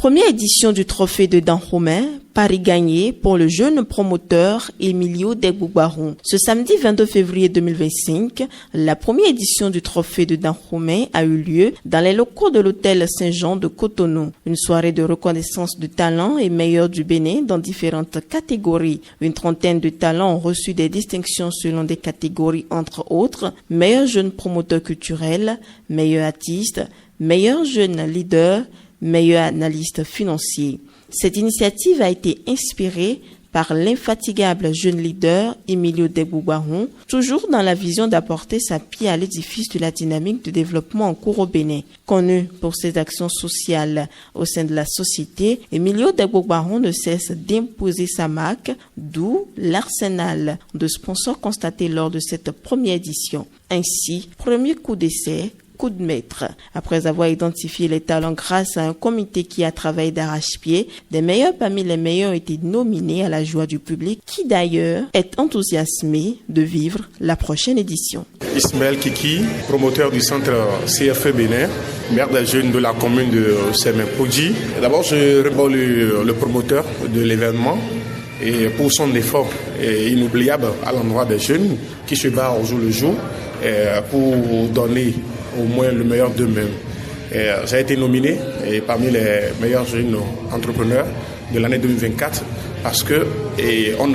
Première édition du trophée de Dahomey, pari gagné pour le jeune promoteur Emilio Degbougbaron. Ce samedi 22 février 2025, la première édition du trophée de Dahomey a eu lieu dans les locaux de l'hôtel Saint-Jean de Cotonou. Une soirée de reconnaissance de talents et meilleurs du Bénin dans différentes catégories. Une trentaine de talents ont reçu des distinctions selon des catégories entre autres meilleur jeune promoteur culturel, meilleur artiste, meilleur jeune leader, meilleur analyste financier. Cette initiative a été inspirée par l'infatigable jeune leader Emilio Degbougbaron, toujours dans la vision d'apporter sa pierre à l'édifice de la dynamique de développement en cours au Bénin. Connu pour ses actions sociales au sein de la société, Emilio Degbougbaron ne cesse d'imposer sa marque, d'où l'arsenal de sponsors constaté lors de cette première édition. Ainsi, premier coup d'essai, coup de maître. Après avoir identifié les talents grâce à un comité qui a travaillé d'arrache-pied, des meilleurs parmi les meilleurs ont été nominés à la joie du public qui d'ailleurs est enthousiasmé de vivre la prochaine édition. Ismaël Kiki, promoteur du centre CFE Bénin, maire des jeunes de la commune de Semen-Podji. D'abord, je remercie le promoteur de l'événement et pour son effort inoubliable à l'endroit des jeunes qui se battent au jour le jour pour donner au moins le meilleur d'eux-mêmes. J'ai été nominé parmi les meilleurs jeunes entrepreneurs de l'année 2024 parce que on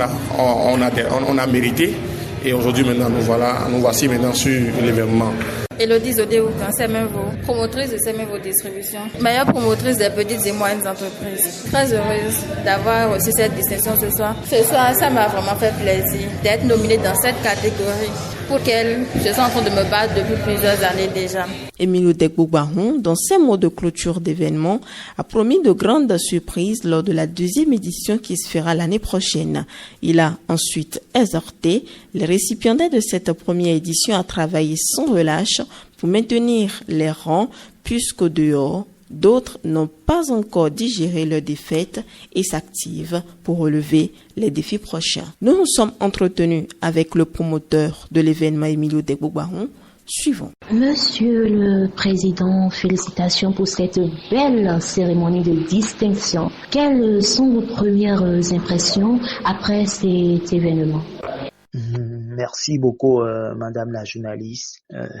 a mérité et aujourd'hui maintenant nous voici maintenant sur l'événement. Elodie Zodéou, Semenvo, promotrice de Semenvo Distribution, meilleure promotrice des petites et moyennes entreprises. Très heureuse d'avoir reçu cette distinction ce soir. Ce soir, ça m'a vraiment fait plaisir d'être nominée dans cette catégorie pour laquelle je suis en train de me battre depuis plusieurs années déjà. Emilio Degbougbaron, dans ses mots de clôture d'événement, a promis de grandes surprises lors de la deuxième édition qui se fera l'année prochaine. Il a ensuite exhorté les récipiendaires de cette première édition à travailler sans relâche pour maintenir les rangs, puisqu'au dehors, d'autres n'ont pas encore digéré leur défaite et s'activent pour relever les défis prochains. Nous nous sommes entretenus avec le promoteur de l'événement Emilio Degbougbaron. Suivons. Monsieur le Président, félicitations pour cette belle cérémonie de distinction. Quelles sont vos premières impressions après cet événement? Merci beaucoup, Madame la journaliste.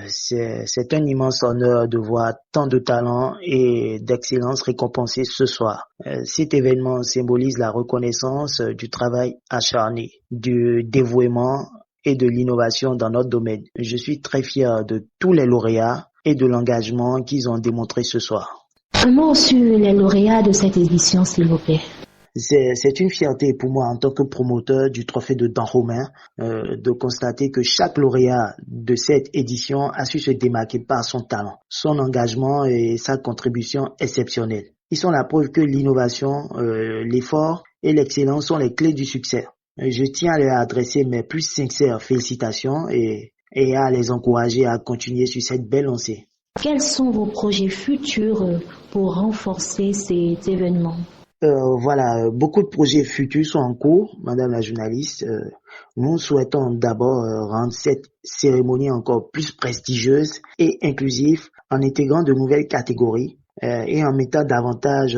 C'est un immense honneur de voir tant de talents et d'excellence récompensés ce soir. Cet événement symbolise la reconnaissance du travail acharné, du dévouement et de l'innovation dans notre domaine. Je suis très fier de tous les lauréats et de l'engagement qu'ils ont démontré ce soir. Un mot sur les lauréats de cette édition, s'il vous plaît. C'est une fierté pour moi en tant que promoteur du trophée de Dahomey de constater que chaque lauréat de cette édition a su se démarquer par son talent, son engagement et sa contribution exceptionnelle. Ils sont la preuve que l'innovation, l'effort et l'excellence sont les clés du succès. Je tiens à leur adresser mes plus sincères félicitations et à les encourager à continuer sur cette belle lancée. Quels sont vos projets futurs pour renforcer cet événement? Voilà, beaucoup de projets futurs sont en cours, Madame la journaliste. Nous souhaitons d'abord rendre cette cérémonie encore plus prestigieuse et inclusive en intégrant de nouvelles catégories et en mettant davantage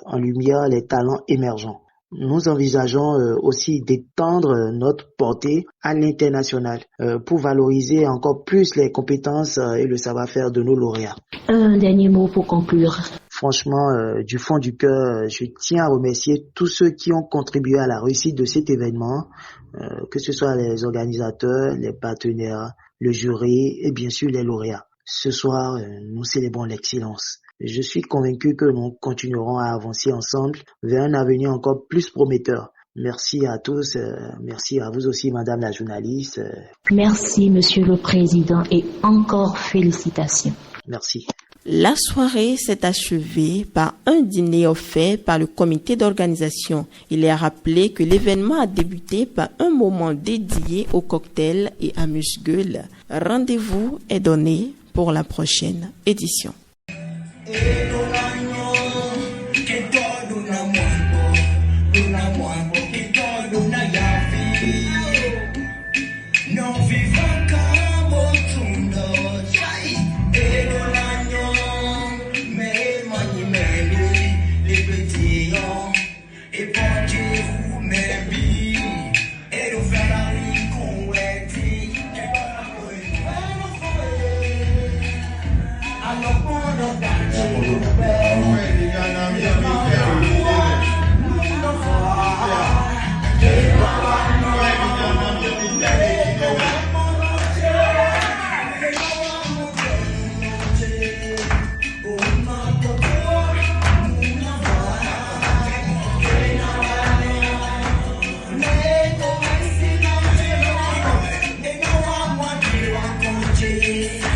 en lumière les talents émergents. Nous envisageons aussi d'étendre notre portée à l'international pour valoriser encore plus les compétences et le savoir-faire de nos lauréats. Un dernier mot pour conclure. Franchement, du fond du cœur, je tiens à remercier tous ceux qui ont contribué à la réussite de cet événement, que ce soit les organisateurs, les partenaires, le jury et bien sûr les lauréats. Ce soir, nous célébrons l'excellence. Je suis convaincu que nous continuerons à avancer ensemble vers un avenir encore plus prometteur. Merci à tous, merci à vous aussi, Madame la journaliste. Merci, Monsieur le Président, et encore félicitations. Merci. La soirée s'est achevée par un dîner offert par le comité d'organisation. Il est rappelé que l'événement a débuté par un moment dédié au cocktail et amuse-gueule. Rendez-vous est donné pour la prochaine édition. Libera Hey.